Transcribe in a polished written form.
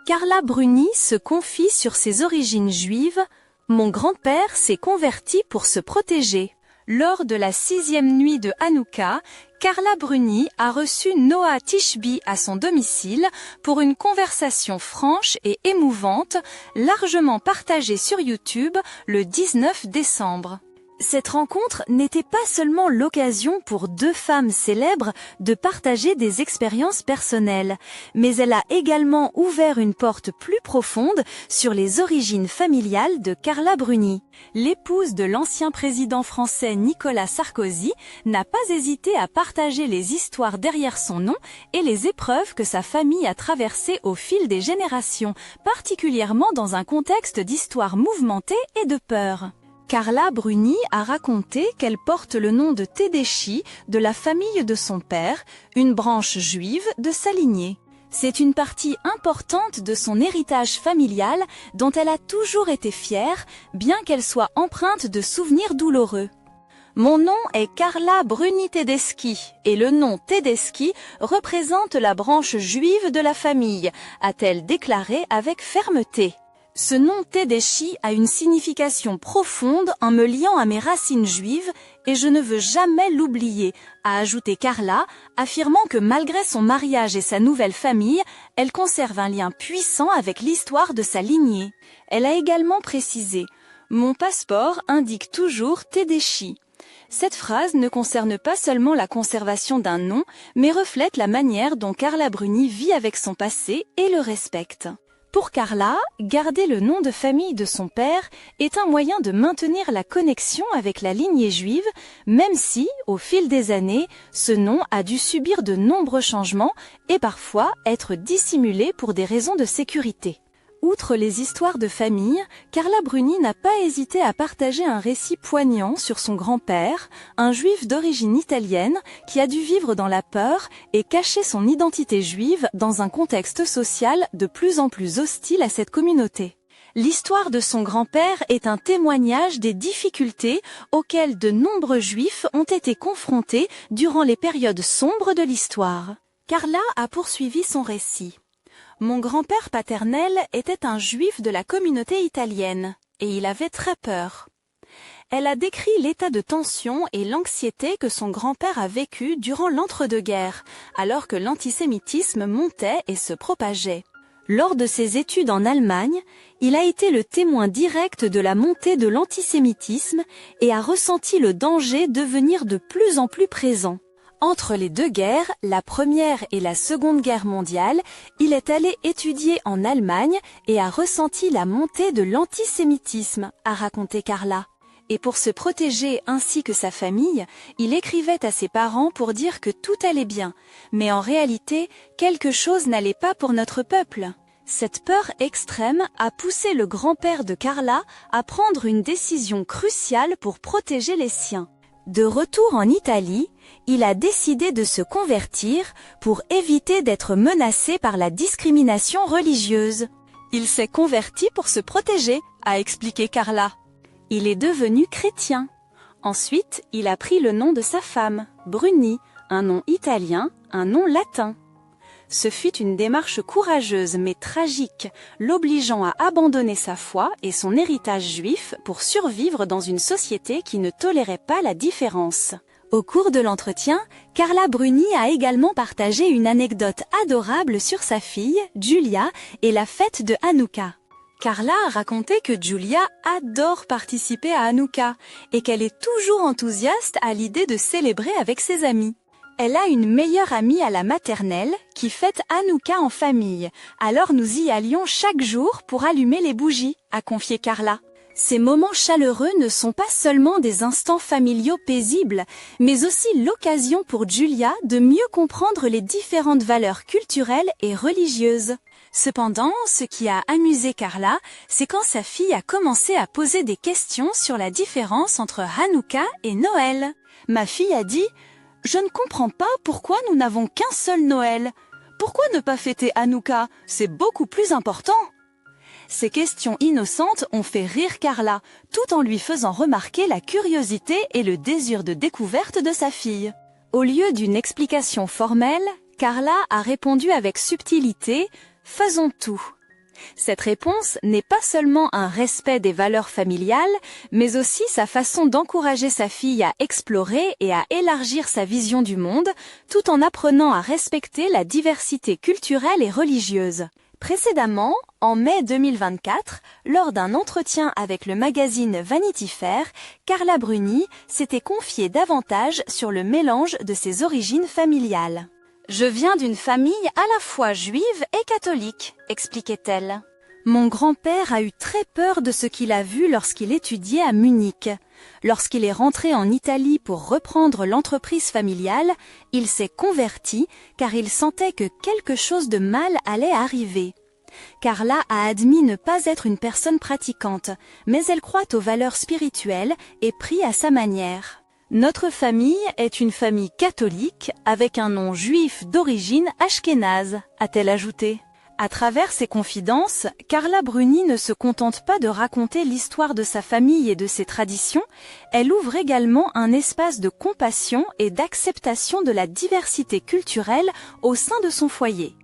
Carla Bruni se confie sur ses origines juives. Mon grand-père s'est converti pour se protéger. Lors de la 6e nuit de Hanouka, Carla Bruni a reçu Noah Tishby à son domicile pour une conversation franche et émouvante, largement partagée sur YouTube le 19 décembre. Cette rencontre n'était pas seulement l'occasion pour deux femmes célèbres de partager des expériences personnelles, mais elle a également ouvert une porte plus profonde sur les origines familiales de Carla Bruni. L'épouse de l'ancien président français Nicolas Sarkozy n'a pas hésité à partager les histoires derrière son nom et les épreuves que sa famille a traversées au fil des générations, particulièrement dans un contexte d'histoire mouvementée et de peur. Carla Bruni a raconté qu'elle porte le nom de Tedeschi de la famille de son père, une branche juive de sa lignée. C'est une partie importante de son héritage familial dont elle a toujours été fière, bien qu'elle soit empreinte de souvenirs douloureux. Mon nom est Carla Bruni Tedeschi et le nom Tedeschi représente la branche juive de la famille, a-t-elle déclaré avec fermeté. Ce nom Tedeschi a une signification profonde en me liant à mes racines juives et je ne veux jamais l'oublier, a ajouté Carla, affirmant que malgré son mariage et sa nouvelle famille, elle conserve un lien puissant avec l'histoire de sa lignée. Elle a également précisé « Mon passeport indique toujours Tedeschi ». Cette phrase ne concerne pas seulement la conservation d'un nom, mais reflète la manière dont Carla Bruni vit avec son passé et le respecte. Pour Carla, garder le nom de famille de son père est un moyen de maintenir la connexion avec la lignée juive, même si, au fil des années, ce nom a dû subir de nombreux changements et parfois être dissimulé pour des raisons de sécurité. Outre les histoires de famille, Carla Bruni n'a pas hésité à partager un récit poignant sur son grand-père, un juif d'origine italienne qui a dû vivre dans la peur et cacher son identité juive dans un contexte social de plus en plus hostile à cette communauté. L'histoire de son grand-père est un témoignage des difficultés auxquelles de nombreux juifs ont été confrontés durant les périodes sombres de l'histoire. Carla a poursuivi son récit. Mon grand-père paternel était un juif de la communauté italienne, et il avait très peur. Elle a décrit l'état de tension et l'anxiété que son grand-père a vécu durant l'entre-deux-guerres, alors que l'antisémitisme montait et se propageait. Lors de ses études en Allemagne, il a été le témoin direct de la montée de l'antisémitisme et a ressenti le danger devenir de plus en plus présent. Entre les deux guerres, la Première et la Seconde Guerre mondiale, il est allé étudier en Allemagne et a ressenti la montée de l'antisémitisme, a raconté Carla. Et pour se protéger ainsi que sa famille, il écrivait à ses parents pour dire que tout allait bien, mais en réalité, quelque chose n'allait pas pour notre peuple. Cette peur extrême a poussé le grand-père de Carla à prendre une décision cruciale pour protéger les siens. De retour en Italie, il a décidé de se convertir pour éviter d'être menacé par la discrimination religieuse. Il s'est converti pour se protéger, a expliqué Carla. Il est devenu chrétien. Ensuite, il a pris le nom de sa femme, Bruni, un nom italien, un nom latin. Ce fut une démarche courageuse mais tragique, l'obligeant à abandonner sa foi et son héritage juif pour survivre dans une société qui ne tolérait pas la différence. Au cours de l'entretien, Carla Bruni a également partagé une anecdote adorable sur sa fille, Giulia, et la fête de Hanouka. Carla a raconté que Giulia adore participer à Hanouka et qu'elle est toujours enthousiaste à l'idée de célébrer avec ses amis. Elle a une meilleure amie à la maternelle qui fête Hanouka en famille, alors nous y allions chaque jour pour allumer les bougies, a confié Carla. Ces moments chaleureux ne sont pas seulement des instants familiaux paisibles, mais aussi l'occasion pour Giulia de mieux comprendre les différentes valeurs culturelles et religieuses. Cependant, ce qui a amusé Carla, c'est quand sa fille a commencé à poser des questions sur la différence entre Hanouka et Noël. Ma fille a dit « Je ne comprends pas pourquoi nous n'avons qu'un seul Noël. Pourquoi ne pas fêter Hanouka? C'est beaucoup plus important. » Ces questions innocentes ont fait rire Carla, tout en lui faisant remarquer la curiosité et le désir de découverte de sa fille. Au lieu d'une explication formelle, Carla a répondu avec subtilité « Faisons tout. Cette réponse n'est pas seulement un respect des valeurs familiales, mais aussi sa façon d'encourager sa fille à explorer et à élargir sa vision du monde, tout en apprenant à respecter la diversité culturelle et religieuse. Précédemment, en mai 2024, lors d'un entretien avec le magazine Vanity Fair, Carla Bruni s'était confiée davantage sur le mélange de ses origines familiales. « Je viens d'une famille à la fois juive et catholique », expliquait-elle. Mon grand-père a eu très peur de ce qu'il a vu lorsqu'il étudiait à Munich. Lorsqu'il est rentré en Italie pour reprendre l'entreprise familiale, il s'est converti car il sentait que quelque chose de mal allait arriver. Carla a admis ne pas être une personne pratiquante, mais elle croit aux valeurs spirituelles et prie à sa manière. Notre famille est une famille catholique avec un nom juif d'origine ashkénaze, a-t-elle ajouté. À travers ses confidences, Carla Bruni ne se contente pas de raconter l'histoire de sa famille et de ses traditions, elle ouvre également un espace de compassion et d'acceptation de la diversité culturelle au sein de son foyer.